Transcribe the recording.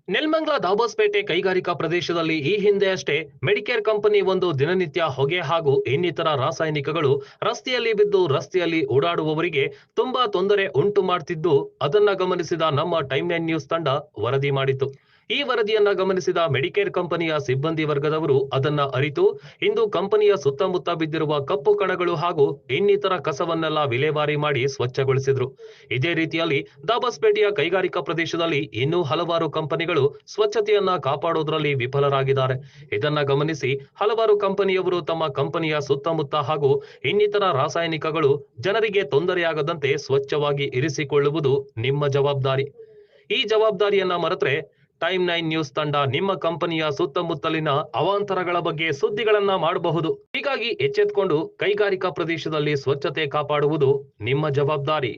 ನೆಲಮಂಗಲ ದಾಬಸ್ಪೇಟೆ ಕೈಗಾರಿಕಾ ಪ್ರದೇಶದಲ್ಲಿ ಈ ಹಿಂದೆ ಅಷ್ಟೇ ಮೆಡಿಕೇರ್ ಕಂಪನಿ ಒಂದು ದಿನನಿತ್ಯ ಹೊಗೆ ಹಾಗೂ ಇನ್ನಿತರ ರಾಸಾಯನಿಕಗಳು ರಸ್ತೆಯಲ್ಲಿ ಬಿದ್ದು ರಸ್ತೆಯಲ್ಲಿ ಓಡಾಡುವವರಿಗೆ ತುಂಬಾ ತೊಂದರೆ ಉಂಟು ಮಾಡ್ತಿದ್ದು ಅದನ್ನ ಗಮನಿಸಿದ ನಮ್ಮ ಟೈಮ್ 9 ನ್ಯೂಸ್ ತಂಡ ವರದಿ ಮಾಡಿತು. ಈ ವರದಿಯನ್ನ ಗಮನಿಸಿದ ಮೆಡಿಕೇರ್ ಕಂಪನಿಯ ಸಿಬ್ಬಂದಿ ವರ್ಗದವರು ಅದನ್ನ ಅರಿತು ಇಂದು ಕಂಪನಿಯ ಸುತ್ತಮುತ್ತ ಬಿದ್ದಿರುವ ಕಪ್ಪು ಕಣಗಳು ಹಾಗೂ ಇನ್ನಿತರ ಕಸವನ್ನೆಲ್ಲ ವಿಲೇವಾರಿ ಮಾಡಿ ಸ್ವಚ್ಛಗೊಳಿಸಿದ್ರು. ಇದೇ ರೀತಿಯಲ್ಲಿ ದಾಬಸ್ಪೇಟೆಯ ಕೈಗಾರಿಕಾ ಪ್ರದೇಶದಲ್ಲಿ ಇನ್ನೂ ಹಲವಾರು ಕಂಪನಿಗಳು ಸ್ವಚ್ಛತೆಯನ್ನ ಕಾಪಾಡೋದ್ರಲ್ಲಿ ವಿಫಲರಾಗಿದ್ದಾರೆ. ಇದನ್ನ ಗಮನಿಸಿ ಹಲವಾರು ಕಂಪನಿಯವರು ತಮ್ಮ ಕಂಪನಿಯ ಸುತ್ತಮುತ್ತ ಹಾಗೂ ಇನ್ನಿತರ ರಾಸಾಯನಿಕಗಳು ಜನರಿಗೆ ತೊಂದರೆಯಾಗದಂತೆ ಸ್ವಚ್ಛವಾಗಿ ಇರಿಸಿಕೊಳ್ಳುವುದು ನಿಮ್ಮ ಜವಾಬ್ದಾರಿ. ಈ ಜವಾಬ್ದಾರಿಯನ್ನ ಮರೆತರೆ ಟೈಮ್ 9 ನ್ಯೂಸ್ ತಂಡ ನಿಮ್ಮ ಕಂಪನಿಯ ಸುತ್ತಮುತ್ತಲಿನ ಅವಾಂತರಗಳ ಬಗ್ಗೆ ಸುದ್ದಿಗಳನ್ನ ಮಾಡಬಹುದು. ಹೀಗಾಗಿ ಎಚ್ಚೆತ್ತುಕೊಂಡು ಕೈಗಾರಿಕಾ ಪ್ರದೇಶದಲ್ಲಿ ಸ್ವಚ್ಛತೆ ಕಾಪಾಡುವುದು ನಿಮ್ಮ ಜವಾಬ್ದಾರಿ.